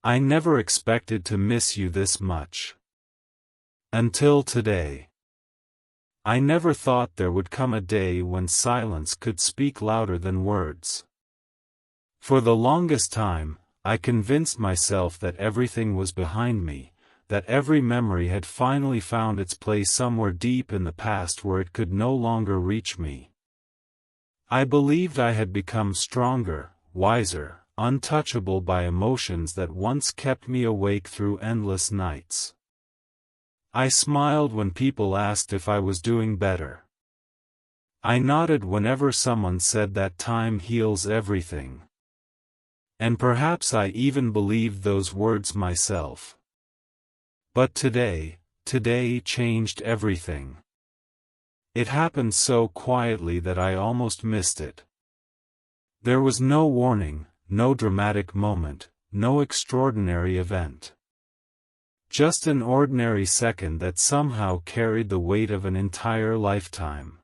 I never expected to miss you this much. Until today. I never thought there would come a day when silence could speak louder than words. For the longest time, I convinced myself that everything was behind me, that every memory had finally found its place somewhere deep in the past where it could no longer reach me. I believed I had become stronger, wiser, untouchable by emotions that once kept me awake through endless nights. I smiled when people asked if I was doing better. I nodded whenever someone said that time heals everything. And perhaps I even believed those words myself. But today changed everything. It happened so quietly that I almost missed it. There was no warning, no dramatic moment, no extraordinary event. Just an ordinary second that somehow carried the weight of an entire lifetime.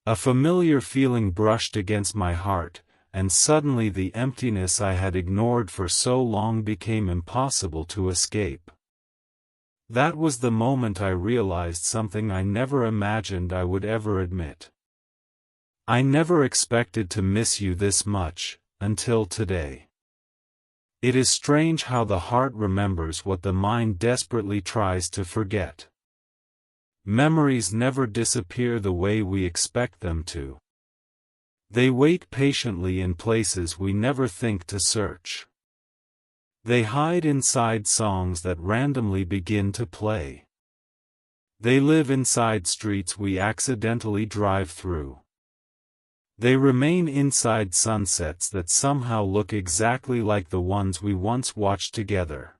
A familiar feeling brushed against my heart, and suddenly the emptiness I had ignored for so long became impossible to escape. That was the moment I realized something I never imagined I would ever admit. I never expected to miss you this much, until today. It is strange how the heart remembers what the mind desperately tries to forget. Memories never disappear the way we expect them to. They wait patiently in places we never think to search. They hide inside songs that randomly begin to play. They live inside streets we accidentally drive through. They remain inside sunsets that somehow look exactly like the ones we once watched together.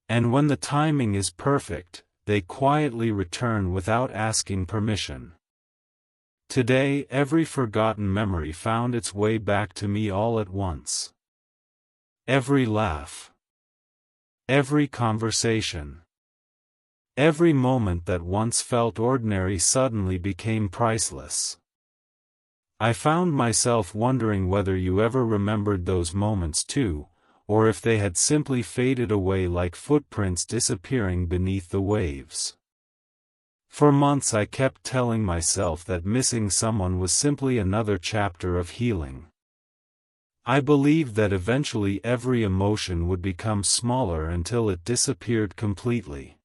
And when the timing is perfect, they quietly return without asking permission. Today, every forgotten memory found its way back to me all at once. Every laugh. Every conversation. Every moment that once felt ordinary suddenly became priceless. I found myself wondering whether you ever remembered those moments too, or if they had simply faded away like footprints disappearing beneath the waves. For months I kept telling myself that missing someone was simply another chapter of healing. I believed that eventually every emotion would become smaller until it disappeared completely.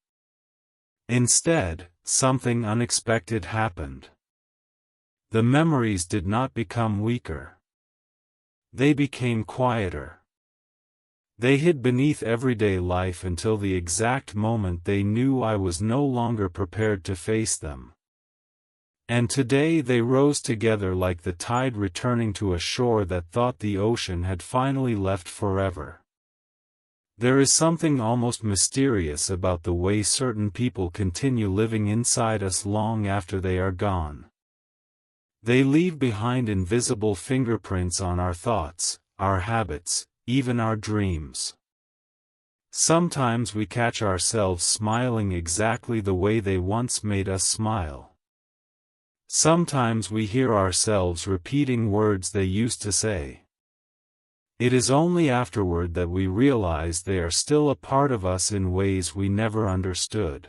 Instead, something unexpected happened. The memories did not become weaker. They became quieter. They hid beneath everyday life until the exact moment they knew I was no longer prepared to face them. And today they rose together like the tide returning to a shore that thought the ocean had finally left forever. There is something almost mysterious about the way certain people continue living inside us long after they are gone. They leave behind invisible fingerprints on our thoughts, our habits, even our dreams. Sometimes we catch ourselves smiling exactly the way they once made us smile. Sometimes we hear ourselves repeating words they used to say. It is only afterward that we realize they are still a part of us in ways we never understood.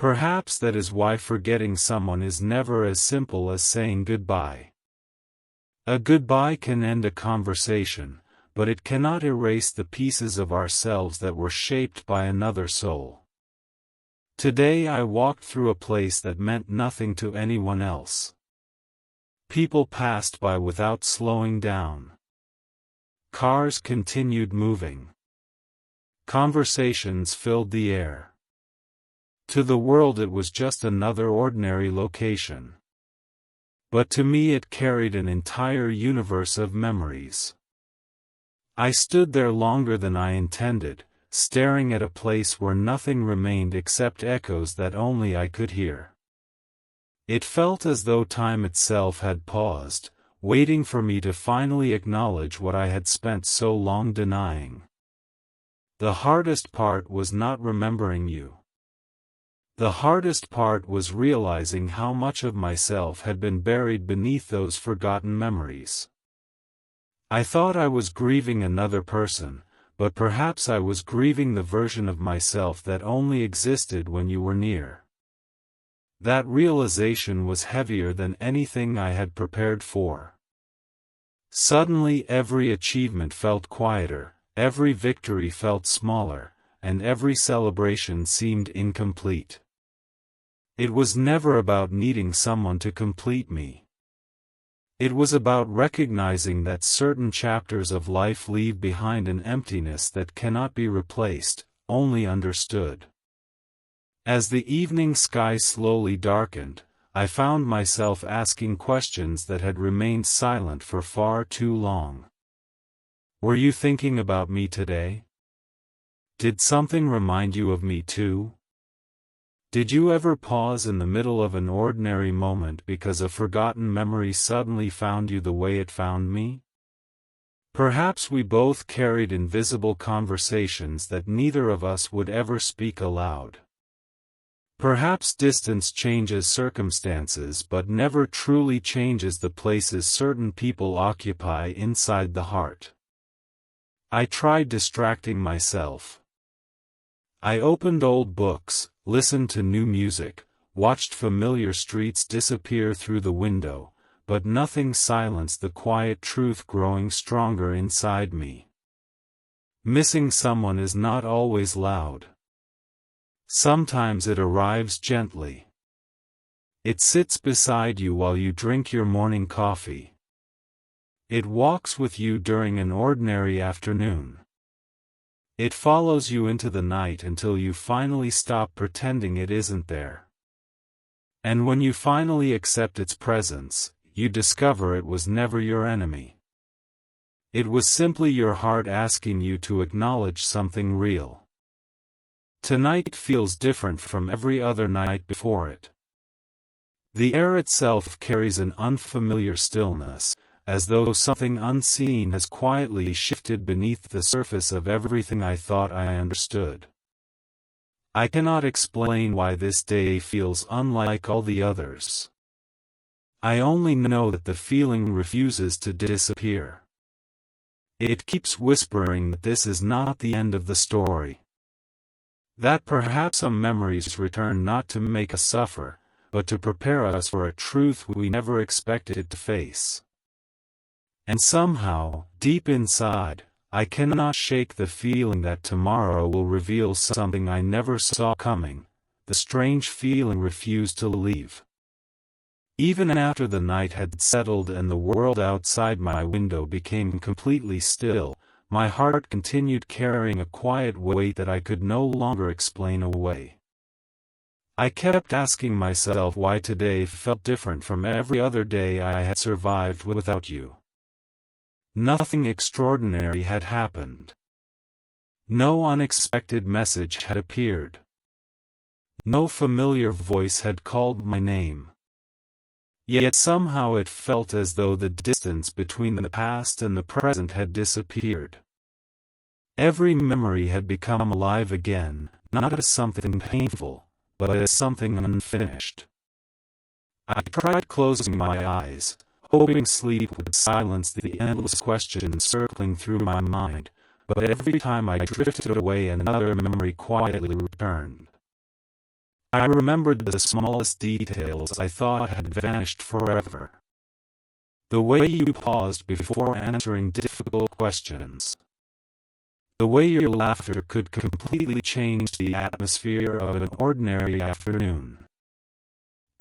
Perhaps that is why forgetting someone is never as simple as saying goodbye. A goodbye can end a conversation, but it cannot erase the pieces of ourselves that were shaped by another soul. Today I walked through a place that meant nothing to anyone else. People passed by without slowing down. Cars continued moving. Conversations filled the air. To the world it was just another ordinary location. But to me it carried an entire universe of memories. I stood there longer than I intended, staring at a place where nothing remained except echoes that only I could hear. It felt as though time itself had paused, waiting for me to finally acknowledge what I had spent so long denying. The hardest part was not remembering you. The hardest part was realizing how much of myself had been buried beneath those forgotten memories. I thought I was grieving another person, but perhaps I was grieving the version of myself that only existed when you were near. That realization was heavier than anything I had prepared for. Suddenly every achievement felt quieter, every victory felt smaller, and every celebration seemed incomplete. It was never about needing someone to complete me. It was about recognizing that certain chapters of life leave behind an emptiness that cannot be replaced, only understood. As the evening sky slowly darkened, I found myself asking questions that had remained silent for far too long. Were you thinking about me today? Did something remind you of me too? Did you ever pause in the middle of an ordinary moment because a forgotten memory suddenly found you the way it found me? Perhaps we both carried invisible conversations that neither of us would ever speak aloud. Perhaps distance changes circumstances but never truly changes the places certain people occupy inside the heart. I tried distracting myself. I opened old books, listened to new music, watched familiar streets disappear through the window, but nothing silenced the quiet truth growing stronger inside me. Missing someone is not always loud. Sometimes it arrives gently. It sits beside you while you drink your morning coffee. It walks with you during an ordinary afternoon. It follows you into the night until you finally stop pretending it isn't there. And when you finally accept its presence, you discover it was never your enemy. It was simply your heart asking you to acknowledge something real. Tonight feels different from every other night before it. The air itself carries an unfamiliar stillness, as though something unseen has quietly shifted beneath the surface of everything I thought I understood. I cannot explain why this day feels unlike all the others. I only know that the feeling refuses to disappear. It keeps whispering that this is not the end of the story. That perhaps some memories return not to make us suffer, but to prepare us for a truth we never expected to face. And somehow, deep inside, I cannot shake the feeling that tomorrow will reveal something I never saw coming. The strange feeling refused to leave. Even after the night had settled and the world outside my window became completely still, my heart continued carrying a quiet weight that I could no longer explain away. I kept asking myself why today felt different from every other day I had survived without you. Nothing extraordinary had happened. No unexpected message had appeared. No familiar voice had called my name. Yet somehow it felt as though the distance between the past and the present had disappeared. Every memory had become alive again, not as something painful, but as something unfinished. I tried closing my eyes, hoping sleep would silence the endless questions circling through my mind, but every time I drifted away another memory quietly returned. I remembered the smallest details I thought had vanished forever. The way you paused before answering difficult questions. The way your laughter could completely change the atmosphere of an ordinary afternoon.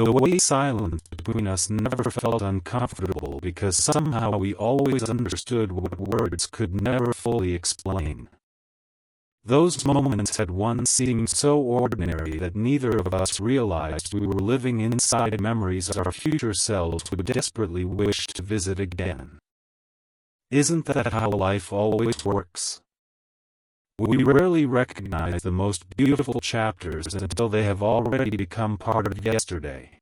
The way silence between us never felt uncomfortable because somehow we always understood what words could never fully explain. Those moments had once seemed so ordinary that neither of us realized we were living inside memories our future selves would desperately wish to visit again. Isn't that how life always works? We rarely recognize the most beautiful chapters until they have already become part of yesterday.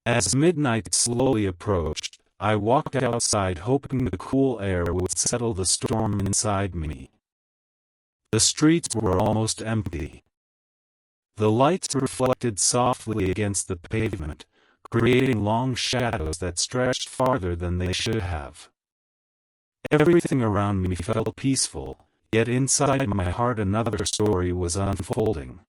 As midnight slowly approached, I walked outside hoping the cool air would settle the storm inside me. The streets were almost empty. The lights reflected softly against the pavement, creating long shadows that stretched farther than they should have. Everything around me felt peaceful, Yet inside my heart another story was unfolding.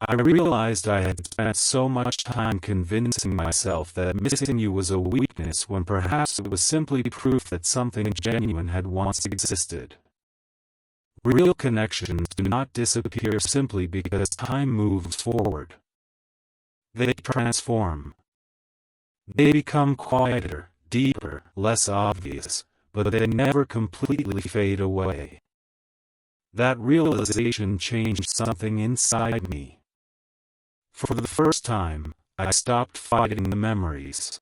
I realized I had spent so much time convincing myself that missing you was a weakness when perhaps it was simply proof that something genuine had once existed. Real connections do not disappear simply because time moves forward. They transform. They become quieter, deeper, less obvious, but they never completely fade away. That realization changed something inside me. For the first time, I stopped fighting the memories.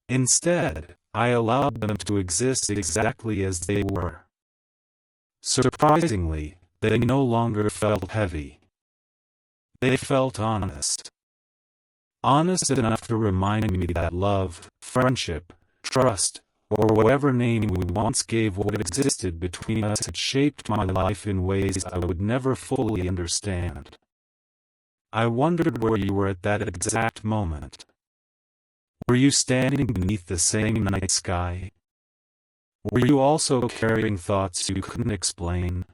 Instead, I allowed them to exist exactly as they were. Surprisingly, they no longer felt heavy. They felt honest. Honest enough to remind me that love, friendship, trust, or whatever name we once gave what existed between us had shaped my life in ways I would never fully understand. I wondered where you were at that exact moment. Were you standing beneath the same night sky? Were you also carrying thoughts you couldn't explain?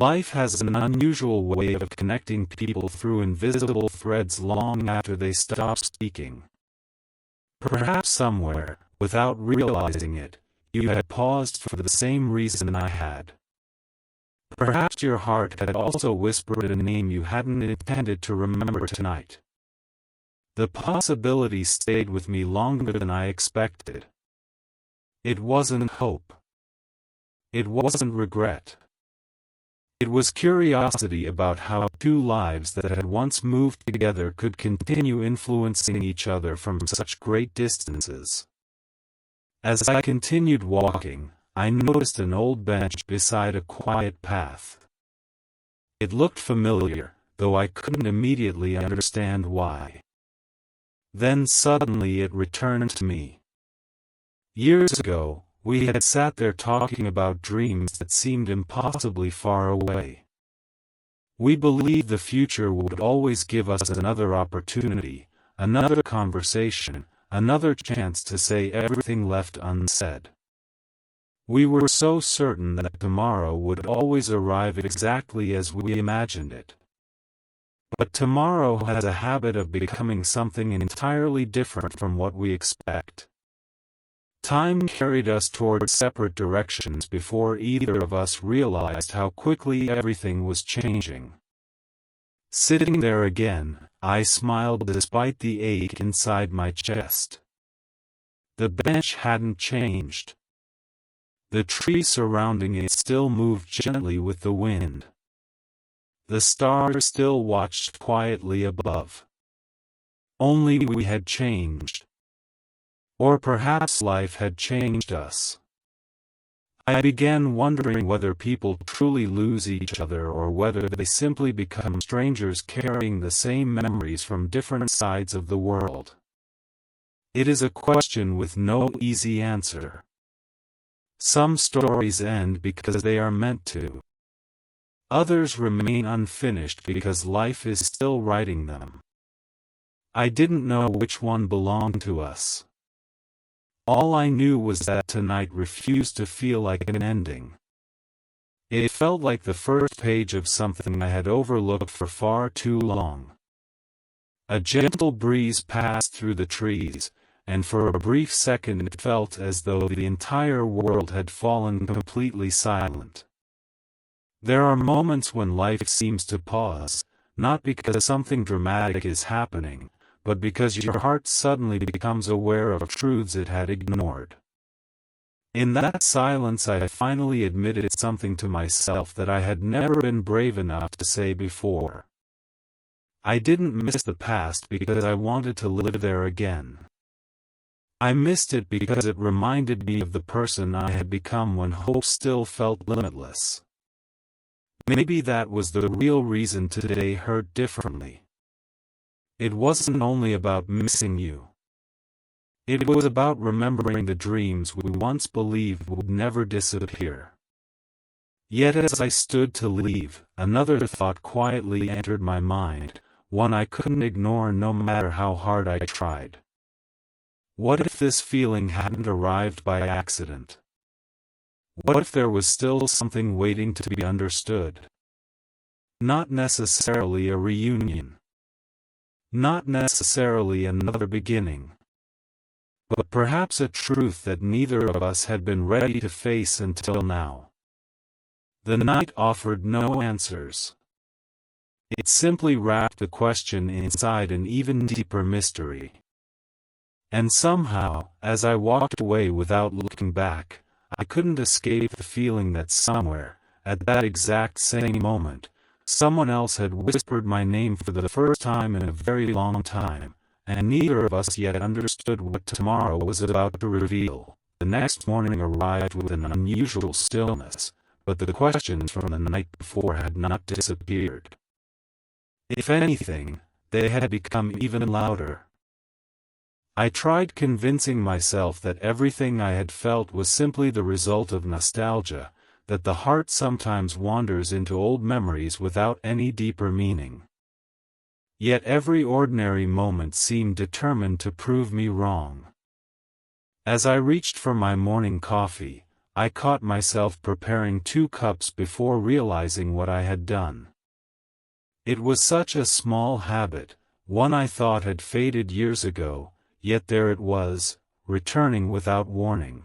Life has an unusual way of connecting people through invisible threads long after they stop speaking. Perhaps somewhere, without realizing it, you had paused for the same reason I had. Perhaps your heart had also whispered a name you hadn't intended to remember tonight. The possibility stayed with me longer than I expected. It wasn't hope. It wasn't regret. It was curiosity about how two lives that had once moved together could continue influencing each other from such great distances. As I continued walking, I noticed an old bench beside a quiet path. It looked familiar, though I couldn't immediately understand why. Then suddenly it returned to me. Years ago, we had sat there talking about dreams that seemed impossibly far away. We believed the future would always give us another opportunity, another conversation, another chance to say everything left unsaid. We were so certain that tomorrow would always arrive exactly as we imagined it. But tomorrow has a habit of becoming something entirely different from what we expect. Time carried us toward separate directions before either of us realized how quickly everything was changing. Sitting there again, I smiled despite the ache inside my chest. The bench hadn't changed. The trees surrounding it still moved gently with the wind. The stars still watched quietly above. Only we had changed. Or perhaps life had changed us. I began wondering whether people truly lose each other or whether they simply become strangers carrying the same memories from different sides of the world. It is a question with no easy answer. Some stories end because they are meant to. Others remain unfinished because life is still writing them. I didn't know which one belonged to us. All I knew was that tonight refused to feel like an ending. It felt like the first page of something I had overlooked for far too long. A gentle breeze passed through the trees, and for a brief second it felt as though the entire world had fallen completely silent. There are moments when life seems to pause, not because something dramatic is happening, but because your heart suddenly becomes aware of truths it had ignored. In that silence I finally admitted something to myself that I had never been brave enough to say before. I didn't miss the past because I wanted to live there again. I missed it because it reminded me of the person I had become when hope still felt limitless. Maybe that was the real reason today hurt differently. It wasn't only about missing you. It was about remembering the dreams we once believed would never disappear. Yet as I stood to leave, another thought quietly entered my mind, one I couldn't ignore no matter how hard I tried. What if this feeling hadn't arrived by accident? What if there was still something waiting to be understood? Not necessarily a reunion. Not necessarily another beginning. But perhaps a truth that neither of us had been ready to face until now. The night offered no answers. It simply wrapped the question inside an even deeper mystery. And somehow, as I walked away without looking back, I couldn't escape the feeling that somewhere, at that exact same moment, someone else had whispered my name for the first time in a very long time, and neither of us yet understood what tomorrow was about to reveal. The next morning arrived with an unusual stillness, but the questions from the night before had not disappeared. If anything, they had become even louder. I tried convincing myself that everything I had felt was simply the result of nostalgia, that the heart sometimes wanders into old memories without any deeper meaning. Yet every ordinary moment seemed determined to prove me wrong. As I reached for my morning coffee, I caught myself preparing 2 cups before realizing what I had done. It was such a small habit, one I thought had faded years ago, yet there it was, returning without warning.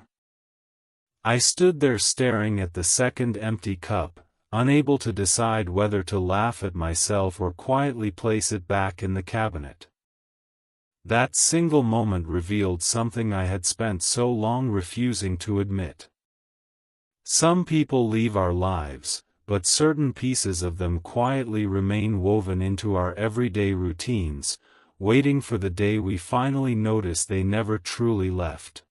I stood there staring at the second empty cup, unable to decide whether to laugh at myself or quietly place it back in the cabinet. That single moment revealed something I had spent so long refusing to admit. Some people leave our lives, but certain pieces of them quietly remain woven into our everyday routines, waiting for the day we finally notice they never truly left.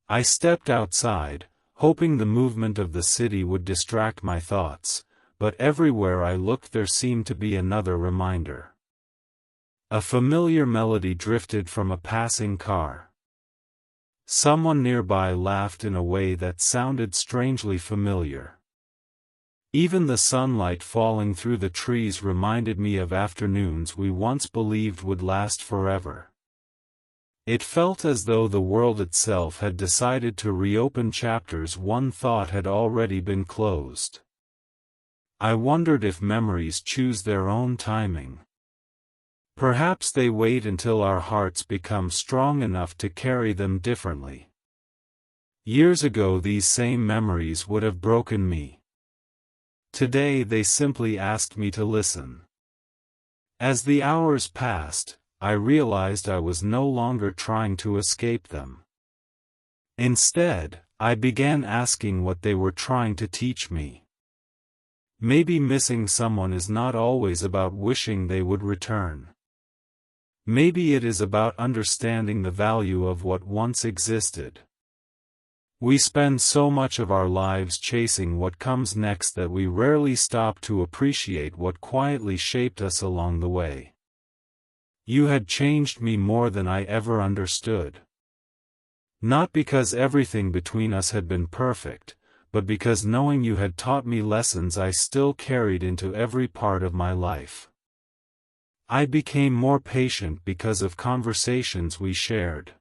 I stepped outside, hoping the movement of the city would distract my thoughts, but everywhere I looked there seemed to be another reminder. A familiar melody drifted from a passing car. Someone nearby laughed in a way that sounded strangely familiar. Even the sunlight falling through the trees reminded me of afternoons we once believed would last forever. It felt as though the world itself had decided to reopen chapters one thought had already been closed. I wondered if memories choose their own timing. Perhaps they wait until our hearts become strong enough to carry them differently. Years ago these same memories would have broken me. Today they simply asked me to listen. As the hours passed, I realized I was no longer trying to escape them. Instead, I began asking what they were trying to teach me. Maybe missing someone is not always about wishing they would return. Maybe it is about understanding the value of what once existed. We spend so much of our lives chasing what comes next that we rarely stop to appreciate what quietly shaped us along the way. You had changed me more than I ever understood. Not because everything between us had been perfect, but because knowing you had taught me lessons I still carried into every part of my life. I became more patient because of conversations we shared.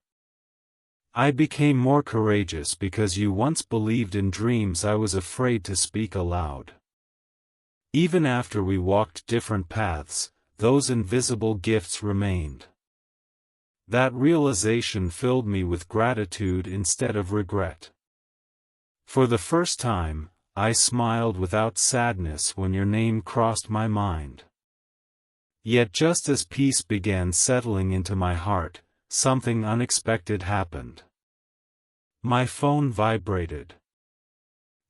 I became more courageous because you once believed in dreams I was afraid to speak aloud. Even after we walked different paths, those invisible gifts remained. That realization filled me with gratitude instead of regret. For the first time, I smiled without sadness when your name crossed my mind. Yet just as peace began settling into my heart, something unexpected happened. My phone vibrated.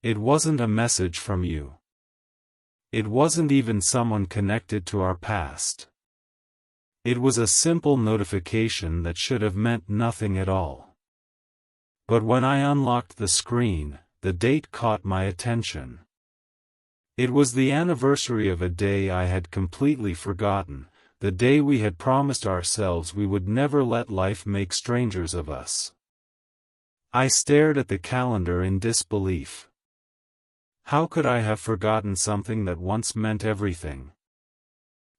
It wasn't a message from you. It wasn't even someone connected to our past. It was a simple notification that should have meant nothing at all. But when I unlocked the screen, the date caught my attention. It was the anniversary of a day I had completely forgotten, the day we had promised ourselves we would never let life make strangers of us. I stared at the calendar in disbelief. How could I have forgotten something that once meant everything?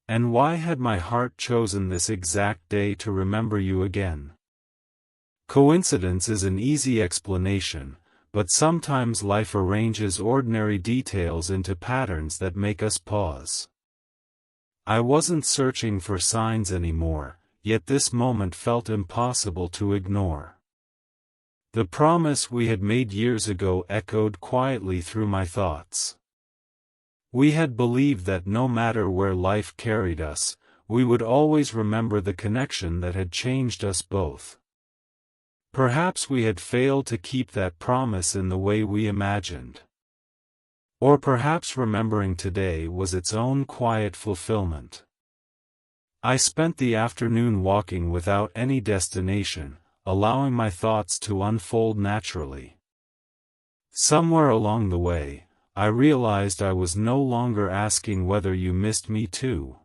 And why had my heart chosen this exact day to remember you again? Coincidence is an easy explanation, but sometimes life arranges ordinary details into patterns that make us pause. I wasn't searching for signs anymore, yet this moment felt impossible to ignore. The promise we had made years ago echoed quietly through my thoughts. We had believed that no matter where life carried us, we would always remember the connection that had changed us both. Perhaps we had failed to keep that promise in the way we imagined. Or perhaps remembering today was its own quiet fulfillment. I spent the afternoon walking without any destination, allowing my thoughts to unfold naturally. Somewhere along the way, I realized I was no longer asking whether you missed me too.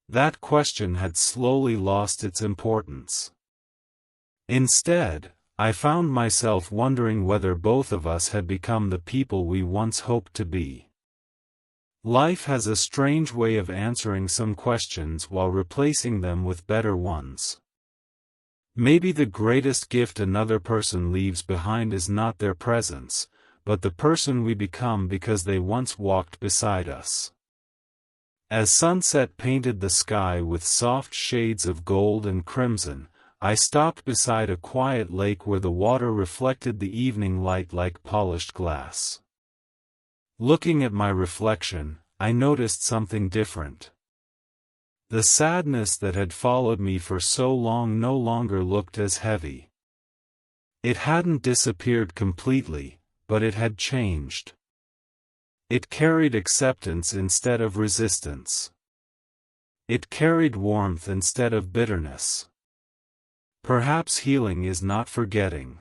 That question had slowly lost its importance. Instead, I found myself wondering whether both of us had become the people we once hoped to be. Life has a strange way of answering some questions while replacing them with better ones. Maybe the greatest gift another person leaves behind is not their presence, but the person we become because they once walked beside us. As sunset painted the sky with soft shades of gold and crimson, I stopped beside a quiet lake where the water reflected the evening light like polished glass. Looking at my reflection, I noticed something different. The sadness that had followed me for so long no longer looked as heavy. It hadn't disappeared completely, but it had changed. It carried acceptance instead of resistance. It carried warmth instead of bitterness. Perhaps healing is not forgetting.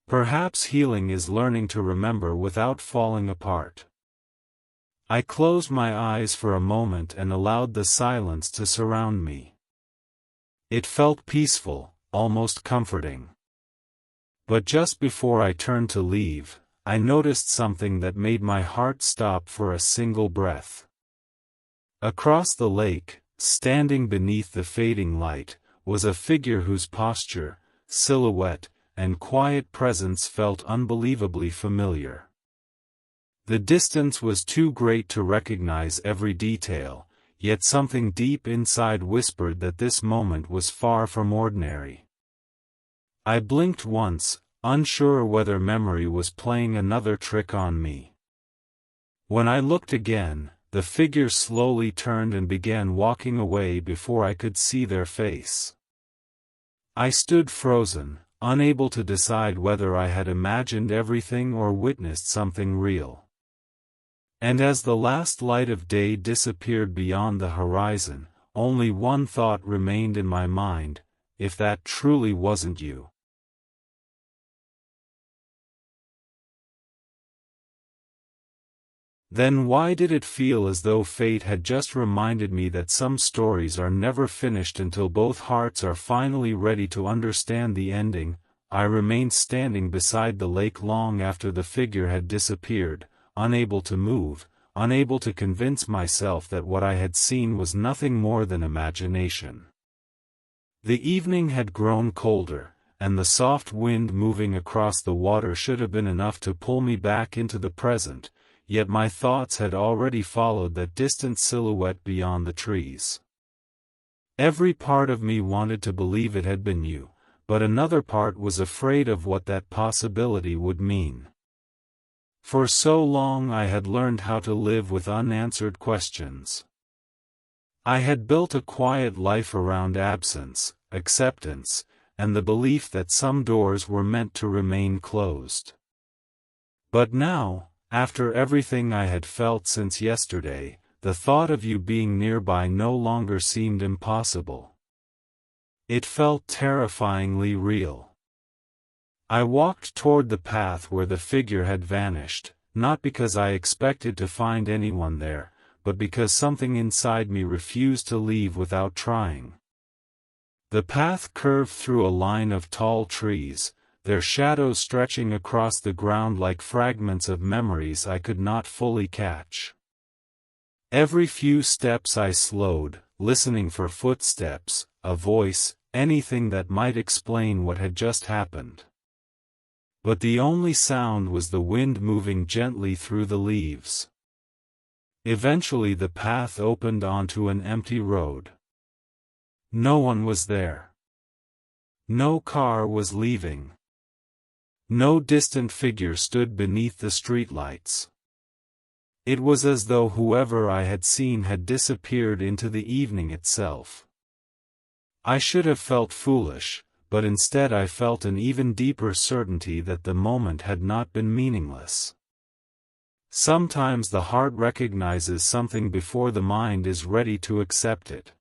Perhaps healing is learning to remember without falling apart. I closed my eyes for a moment and allowed the silence to surround me. It felt peaceful, almost comforting. But just before I turned to leave, I noticed something that made my heart stop for a single breath. Across the lake, standing beneath the fading light, was a figure whose posture, silhouette, and quiet presence felt unbelievably familiar. The distance was too great to recognize every detail, yet something deep inside whispered that this moment was far from ordinary. I blinked once, unsure whether memory was playing another trick on me. When I looked again, the figure slowly turned and began walking away before I could see their face. I stood frozen, unable to decide whether I had imagined everything or witnessed something real. And as the last light of day disappeared beyond the horizon, only one thought remained in my mind: if that truly wasn't you. Then why did it feel as though fate had just reminded me that some stories are never finished until both hearts are finally ready to understand the ending? I remained standing beside the lake long after the figure had disappeared, unable to move, unable to convince myself that what I had seen was nothing more than imagination. The evening had grown colder, and the soft wind moving across the water should have been enough to pull me back into the present. Yet my thoughts had already followed that distant silhouette beyond the trees. Every part of me wanted to believe it had been you, but another part was afraid of what that possibility would mean. For so long I had learned how to live with unanswered questions. I had built a quiet life around absence, acceptance, and the belief that some doors were meant to remain closed. But now, after everything I had felt since yesterday, the thought of you being nearby no longer seemed impossible. It felt terrifyingly real. I walked toward the path where the figure had vanished, not because I expected to find anyone there, but because something inside me refused to leave without trying. The path curved through a line of tall trees, their shadows stretching across the ground like fragments of memories I could not fully catch. Every few steps I slowed, listening for footsteps, a voice, anything that might explain what had just happened. but the only sound was the wind moving gently through the leaves. Eventually the path opened onto an empty road. No one was there. No car was leaving. No distant figure stood beneath the streetlights. It was as though whoever I had seen had disappeared into the evening itself. I should have felt foolish, but instead I felt an even deeper certainty that the moment had not been meaningless. Sometimes the heart recognizes something before the mind is ready to accept it.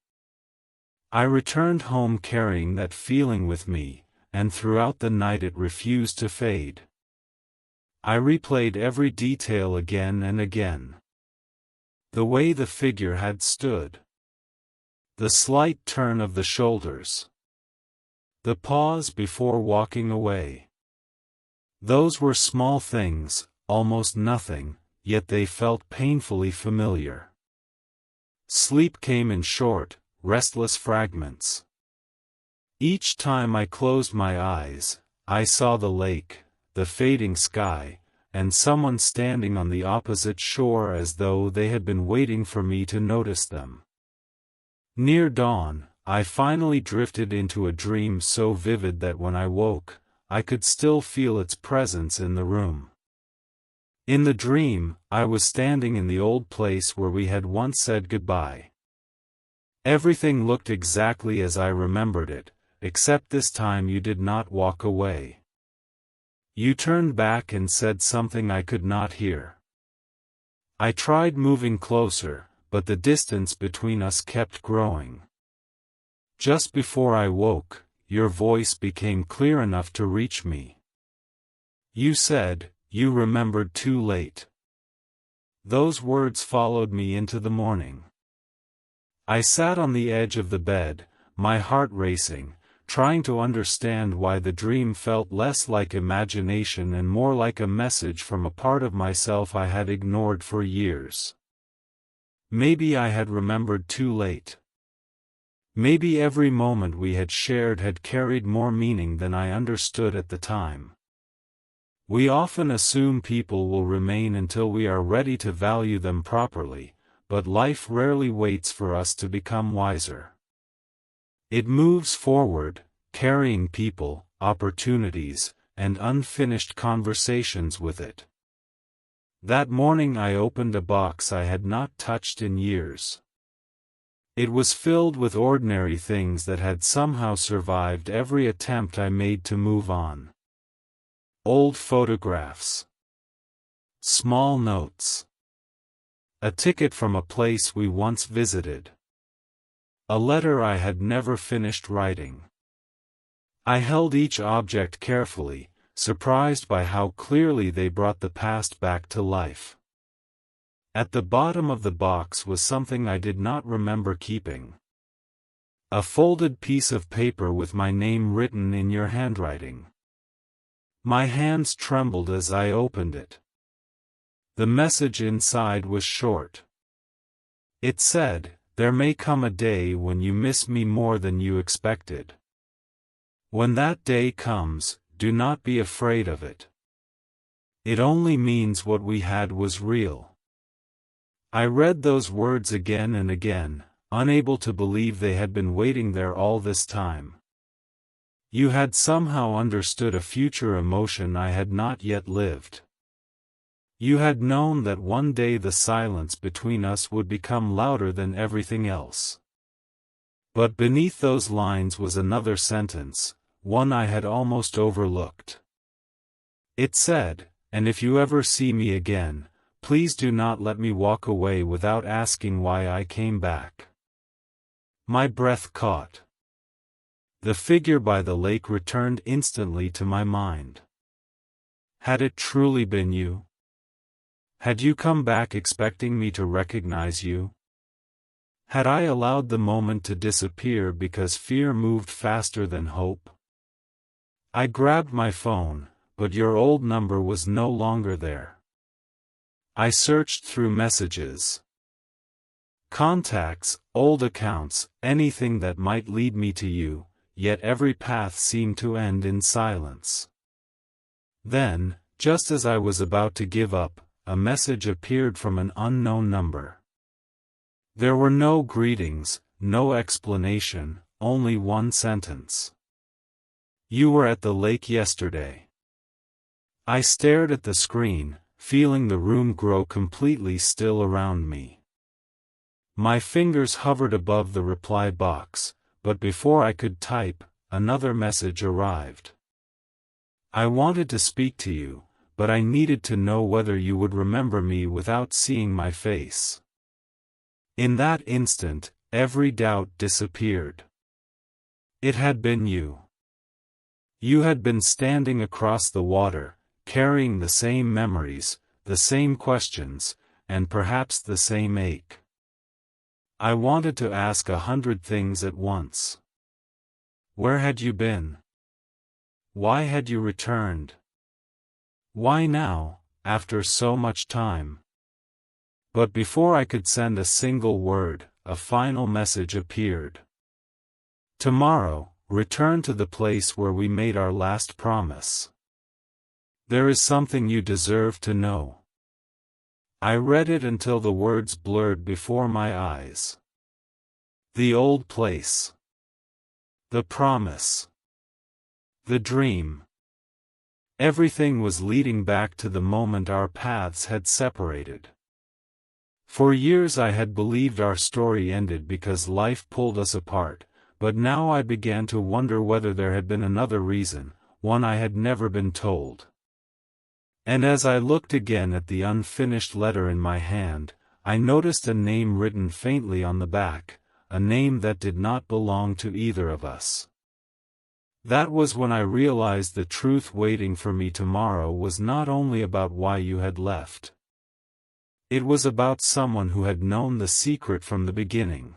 I returned home carrying that feeling with me, and throughout the night it refused to fade. I replayed every detail again and again. The way the figure had stood. The slight turn of the shoulders. The pause before walking away. Those were small things, almost nothing, yet they felt painfully familiar. Sleep came in short, restless fragments. Each time I closed my eyes, I saw the lake, the fading sky, and someone standing on the opposite shore as though they had been waiting for me to notice them. Near dawn, I finally drifted into a dream so vivid that when I woke, I could still feel its presence in the room. In the dream, I was standing in the old place where we had once said goodbye. Everything looked exactly as I remembered it, except this time you did not walk away. You turned back and said something I could not hear. I tried moving closer, but the distance between us kept growing. Just before I woke, your voice became clear enough to reach me. You said, "You remembered too late." Those words followed me into the morning. I sat on the edge of the bed, my heart racing, trying to understand why the dream felt less like imagination and more like a message from a part of myself I had ignored for years. Maybe I had remembered too late. Maybe every moment we had shared had carried more meaning than I understood at the time. We often assume people will remain until we are ready to value them properly, but life rarely waits for us to become wiser. It moves forward, carrying people, opportunities, and unfinished conversations with it. That morning I opened a box I had not touched in years. It was filled with ordinary things that had somehow survived every attempt I made to move on. Old photographs. Small notes. A ticket from a place we once visited. A letter I had never finished writing. I held each object carefully, surprised by how clearly they brought the past back to life. At the bottom of the box was something I did not remember keeping. A folded piece of paper with my name written in your handwriting. My hands trembled as I opened it. The message inside was short. It said, "There may come a day when you miss me more than you expected. When that day comes, do not be afraid of it. It only means what we had was real." I read those words again and again, unable to believe they had been waiting there all this time. You had somehow understood a future emotion I had not yet lived. You had known that one day the silence between us would become louder than everything else. But beneath those lines was another sentence, one I had almost overlooked. It said, "And if you ever see me again, please do not let me walk away without asking why I came back." My breath caught. The figure by the lake returned instantly to my mind. Had it truly been you? Had you come back expecting me to recognize you? Had I allowed the moment to disappear because fear moved faster than hope? I grabbed my phone, but your old number was no longer there. I searched through messages. Contacts, old accounts, anything that might lead me to you, yet every path seemed to end in silence. Then, just as I was about to give up, a message appeared from an unknown number. There were no greetings, no explanation, only one sentence. You were at the lake yesterday. I stared at the screen, feeling the room grow completely still around me. My fingers hovered above the reply box, but before I could type, another message arrived. I wanted to speak to you, but I needed to know whether you would remember me without seeing my face. In that instant, every doubt disappeared. It had been you. You had been standing across the water, carrying the same memories, the same questions, and perhaps the same ache. I wanted to ask 100 things at once. Where had you been? Why had you returned? Why now, after so much time? But before I could send a single word, a final message appeared. Tomorrow, return to the place where we made our last promise. There is something you deserve to know. I read it until the words blurred before my eyes. The old place. The promise. The dream. Everything was leading back to the moment our paths had separated. For years I had believed our story ended because life pulled us apart, but now I began to wonder whether there had been another reason, one I had never been told. And as I looked again at the unfinished letter in my hand, I noticed a name written faintly on the back, a name that did not belong to either of us. That was when I realized the truth waiting for me tomorrow was not only about why you had left. It was about someone who had known the secret from the beginning.